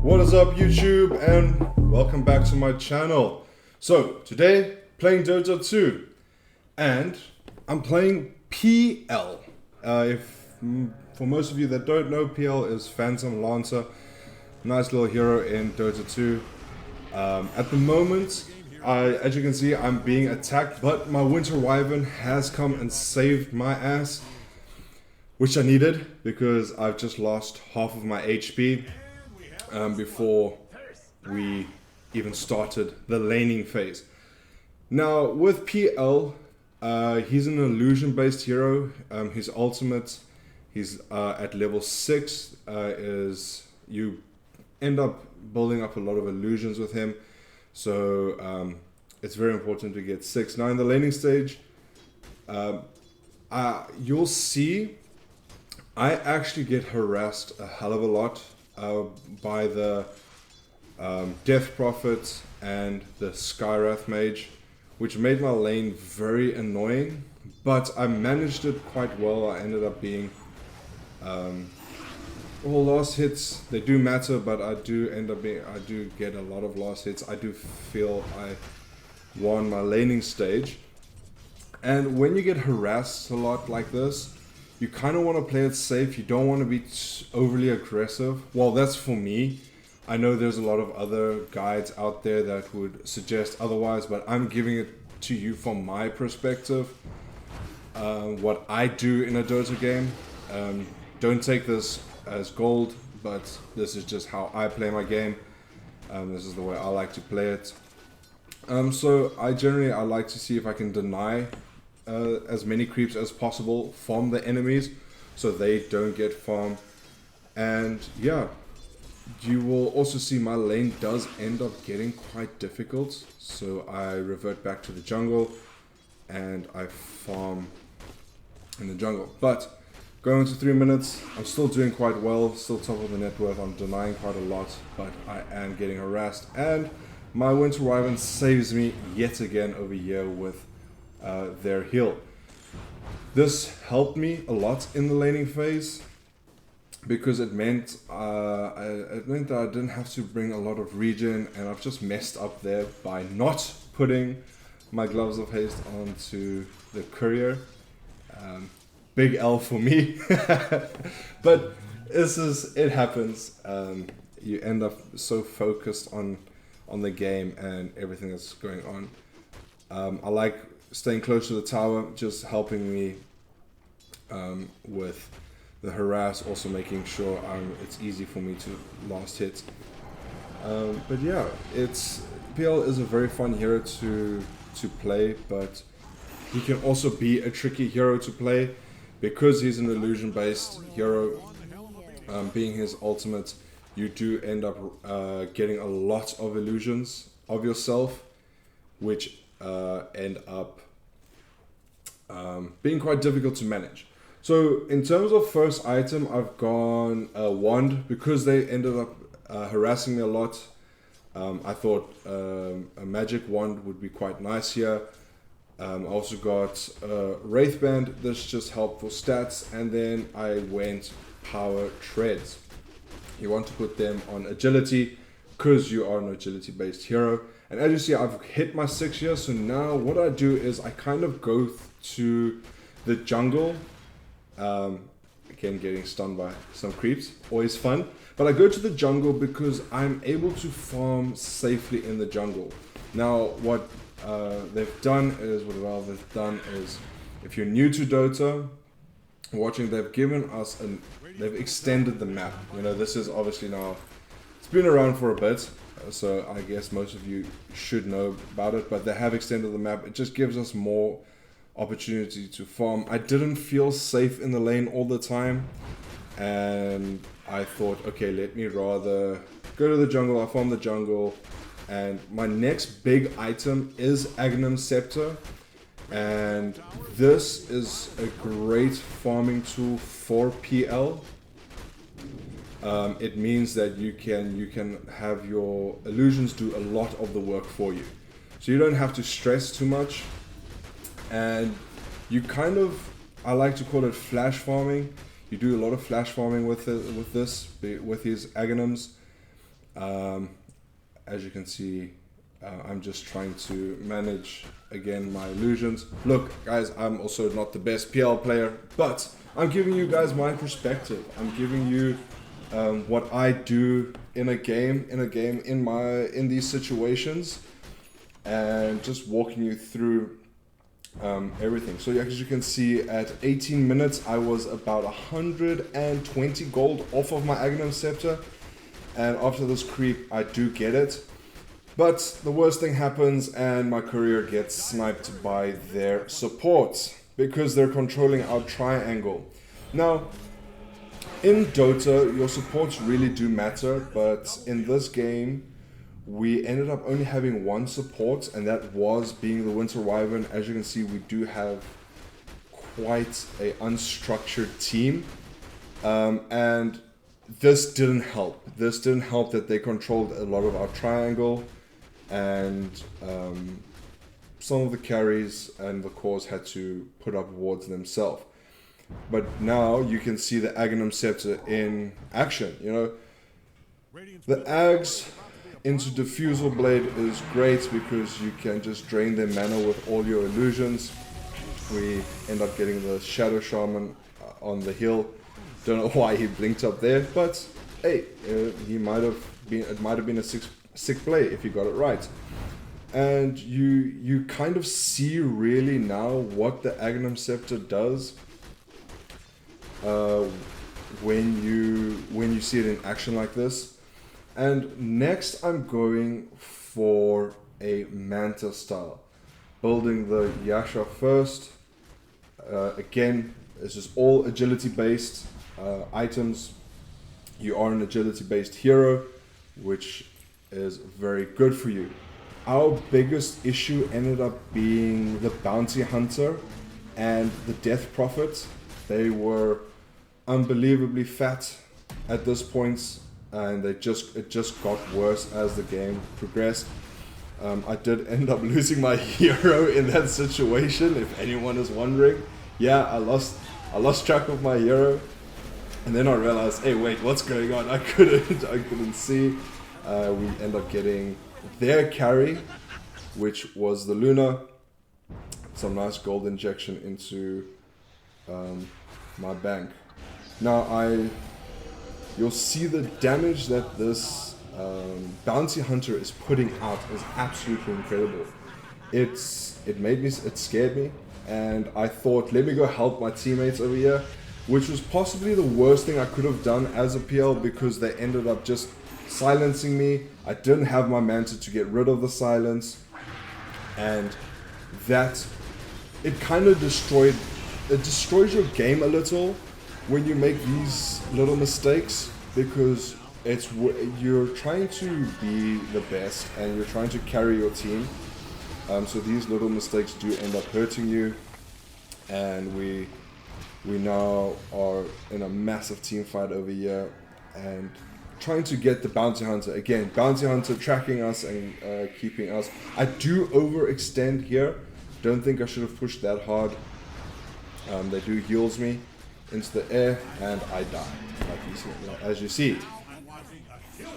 What is up, YouTube, and welcome back to my channel. So today playing Dota 2 and I'm playing PL. For most of you that don't know, PL is Phantom Lancer, nice little hero in Dota 2. At the moment, as you can see, I'm being attacked, but my Winter Wyvern has come and saved my ass, which I needed because I've just lost half of my HP before we even started the laning phase. Now with PL, he's an illusion based hero. His ultimate, he's at level 6, is you end up building up a lot of illusions with him, so it's very important to get 6. Now in the laning stage, you'll see I actually get harassed a hell of a lot by the Death Prophet and the Skywrath Mage, which made my lane very annoying, but I managed it quite well. I ended up being all last hits, they do matter, but I do get a lot of last hits. I do feel I won my laning stage. And when you get harassed a lot like this, you kind of want to play it safe. You don't want to be overly aggressive. Well, that's for me. I know there's a lot of other guides out there that would suggest otherwise, but I'm giving it to you from my perspective. What I do in a Dota game. Don't take this as gold, but this is just how I play my game. This is the way I like to play it. So I like to see if I can deny as many creeps as possible from the enemies so they don't get farmed. And yeah, you will also see my lane does end up getting quite difficult, so I revert back to the jungle and I farm in the jungle. But going into 3 minutes, I'm still doing quite well, still top of the net worth. I'm denying quite a lot, but I am getting harassed, and my Winter Wyvern saves me yet again over here with their heal. This helped me a lot in the laning phase because it meant that I didn't have to bring a lot of regen, and I've just messed up there by not putting my gloves of haste onto the courier. Big L for me, but it happens. You end up so focused on the game and everything that's going on. I like staying close to the tower, just helping me with the harass, also making sure it's easy for me to last hit. But yeah, PL is a very fun hero to play, but he can also be a tricky hero to play because he's an illusion based hero. Being his ultimate, you do end up getting a lot of illusions of yourself, which end up being quite difficult to manage. So in terms of first item, I've gone a wand because they ended up harassing me a lot. I thought a magic wand would be quite nice here. I also got Wraith Band. This just helped for stats, and then I went Power Treads. You want to put them on agility because you are an agility based hero. And as you see, I've hit my 6 here, so now what I do is I kind of go to the jungle. Again, getting stunned by some creeps, always fun. But I go to the jungle because I'm able to farm safely in the jungle. Now, what they've done is, if you're new to Dota, watching, they've extended the map. You know, this is obviously now, it's been around for a bit, so I guess most of you should know about it, but they have extended the map. It just gives us more opportunity to farm. I didn't feel safe in the lane all the time, and I thought, okay, let me rather go to the jungle. I farm the jungle, and my next big item is Aghanim Scepter, and this is a great farming tool for PL. It means that you can have your illusions do a lot of the work for you, so you don't have to stress too much, and you kind of, I like to call it flash farming. You do a lot of flash farming with his Aghanims. As you can see, I'm just trying to manage again my illusions. Look, guys, I'm also not the best PL player, but I'm giving you guys my perspective. I'm giving you what I do in a game, in these situations, and just walking you through everything. So as you can see, at 18 minutes, I was about 120 gold off of my Agnum Scepter. And after this creep, I do get it. But the worst thing happens and my courier gets sniped by their support because they're controlling our triangle. Now, in Dota, your supports really do matter, but in this game, we ended up only having one support, and that was being the Winter Wyvern. As you can see, we do have quite a unstructured team, and this didn't help. This didn't help that they controlled a lot of our triangle, and some of the carries and the cores had to put up wards themselves. But now you can see the Agnum Scepter in action. You know, the Ags into Diffusal Blade is great because you can just drain their mana with all your illusions. We end up getting the Shadow Shaman on the hill. Don't know why he blinked up there, but hey, he might have been. It might have been a sick play if you got it right. And you kind of see really now what the Agnum Scepter does when you see it in action like this. And next I'm going for a Manta style, building the Yasha first. Again, this is all agility based items. You are an agility based hero, which is very good for you. Our biggest issue ended up being the Bounty Hunter and the Death Prophet. They were unbelievably fat at this point, and it just got worse as the game progressed. I did end up losing my hero in that situation, if anyone is wondering. Yeah, I lost track of my hero, and then I realized, hey, wait, what's going on? I couldn't see. We end up getting their carry, which was the Luna. Some nice gold injection into my bank. Now you'll see the damage that this Bounty Hunter is putting out is absolutely incredible. It scared me, and I thought, let me go help my teammates over here, which was possibly the worst thing I could have done as a PL because they ended up just silencing me. I didn't have my Manta to get rid of the silence, and that it kind of destroys your game a little when you make these little mistakes, because you're trying to be the best and you're trying to carry your team. So these little mistakes do end up hurting you, and we now are in a massive team fight over here and trying to get the Bounty Hunter. Again, Bounty Hunter tracking us and keeping us. I do overextend here. Don't think I should have pushed that hard. They do heals me into the air and I die, as you see.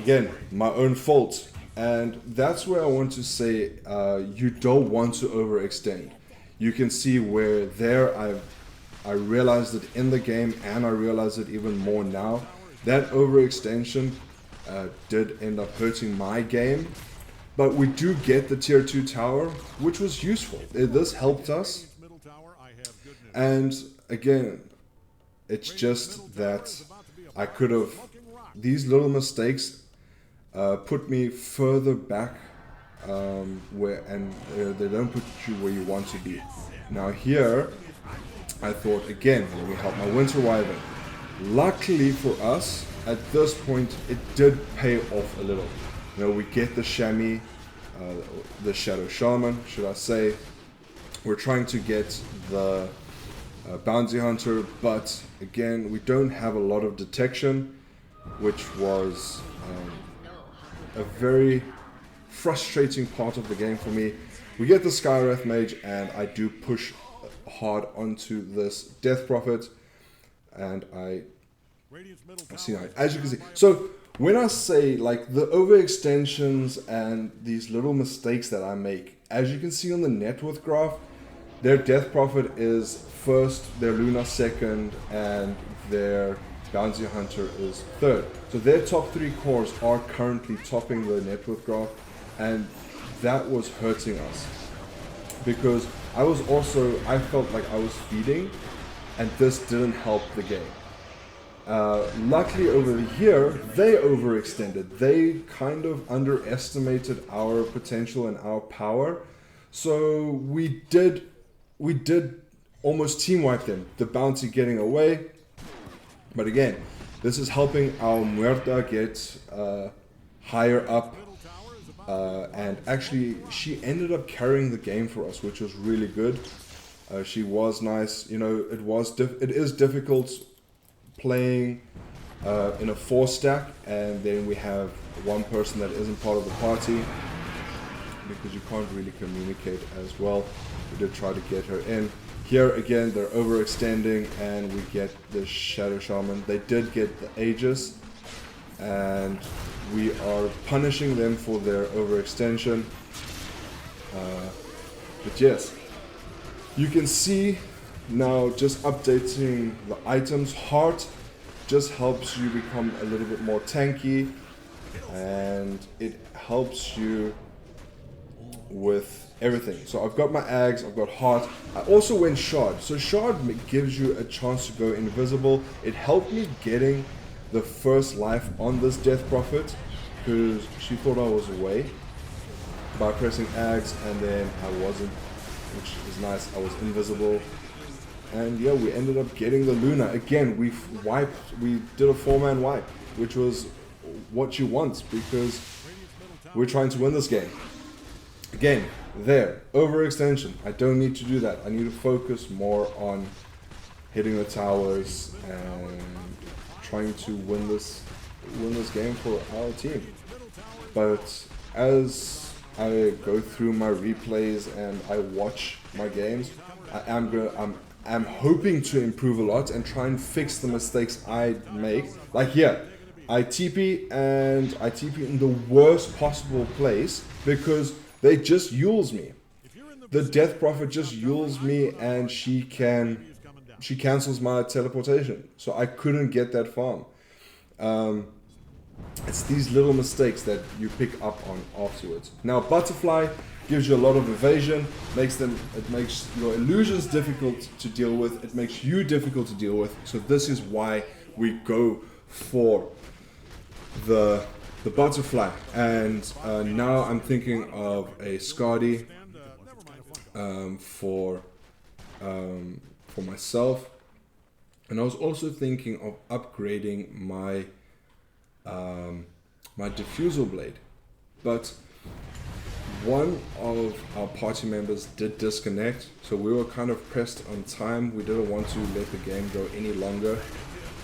Again, my own fault. And that's where I want to say you don't want to overextend. You can see where there I realized it in the game, and I realize it even more now. That overextension did end up hurting my game, but we do get the tier 2 tower, which was useful. This helped us, and again, it's just that I could have, these little mistakes put me further back they don't put you where you want to be. Now here, I thought, again, let me help my Winter Wyvern. Luckily for us, at this point, it did pay off a little. You know, we get the Chamois, the Shadow Shaman, should I say. We're trying to get the Bounty Hunter, but again, we don't have a lot of detection, which was a very frustrating part of the game for me. We get the Skywrath Mage, and I do push hard onto this Death Prophet, and I see now, as you can see. So when I say like the overextensions and these little mistakes that I make, as you can see on the net worth graph, their death profit is first, their Luna second, and their bounty hunter is third. So their top 3 cores are currently topping the net worth graph, and that was hurting us because I felt like I was feeding, and this didn't help the game. Luckily over here, they overextended. They kind of underestimated our potential and our power. So we did almost team wipe them, the bounty getting away. But again, this is helping our Muerta get higher up. And actually, she ended up carrying the game for us, which was really good. She was nice. You know, it is difficult playing in a 4-stack, and then we have one person that isn't part of the party because you can't really communicate as well. We did try to get her in. Here again, they're overextending, and we get the Shadow Shaman. They did get the Aegis, and we are punishing them for their overextension. But yes, you can see now just updating the items. Heart just helps you become a little bit more tanky, and it helps you with everything. So I've got my Ags, I've got Heart. I also went Shard. So Shard gives you a chance to go invisible. It helped me getting the first life on this death prophet because she thought I was away by pressing Ags, and then I wasn't, which is nice. I was invisible. And yeah, we ended up getting the Luna. Again, we did a 4-man wipe, which was what you want because we're trying to win this game. Again, there, overextension. I don't need to do that. I need to focus more on hitting the towers and trying to win this game for our team. But as I go through my replays and I watch my games, I'm hoping to improve a lot and try and fix the mistakes I make. Like here, I TP in the worst possible place because they just yules me. The Death Prophet just yules me, and she cancels my teleportation. So I couldn't get that farm. It's these little mistakes that you pick up on afterwards. Now Butterfly gives you a lot of evasion, it makes your illusions difficult to deal with, it makes you difficult to deal with. So this is why we go for the Butterfly. And now I'm thinking of a Skadi for myself, and I was also thinking of upgrading my my diffusal blade, but one of our party members did disconnect, so we were kind of pressed on time. We didn't want to let the game go any longer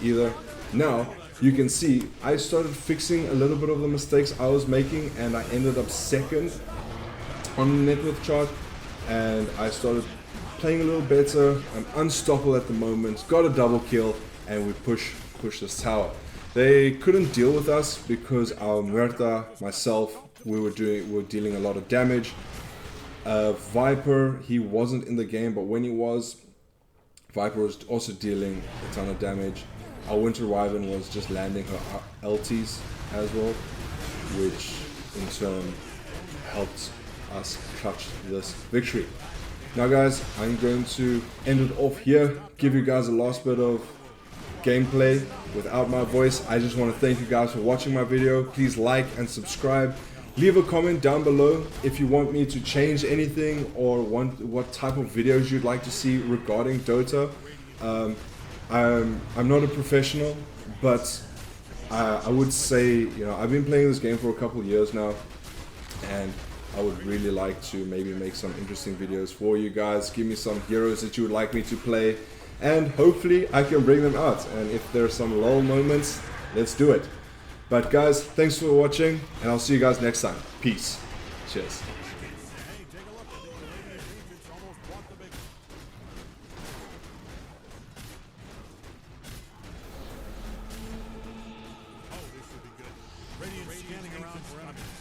either. Now you can see I started fixing a little bit of the mistakes I was making, and I ended up second on the net worth chart, and I started playing a little better. I'm unstoppable at the moment, got a double kill, and we push this tower. They couldn't deal with us because our Muerta, myself, we were dealing a lot of damage. Viper, he wasn't in the game, but when he was, Viper was also dealing a ton of damage. Our Winter Wyvern was just landing her LTs as well, which in turn helped us clutch this victory. Now guys, I'm going to end it off here, give you guys a last bit of gameplay without my voice. I just want to thank you guys for watching my video. Please like and subscribe. Leave a comment down below if you want me to change anything or what type of videos you'd like to see regarding Dota. I'm not a professional, but I would say, you know, I've been playing this game for a couple of years now, and I would really like to maybe make some interesting videos for you guys. Give me some heroes that you would like me to play, and hopefully I can bring them out. And if there's some lull moments, let's do it. But guys, thanks for watching, and I'll see you guys next time. Peace. Cheers. enemy.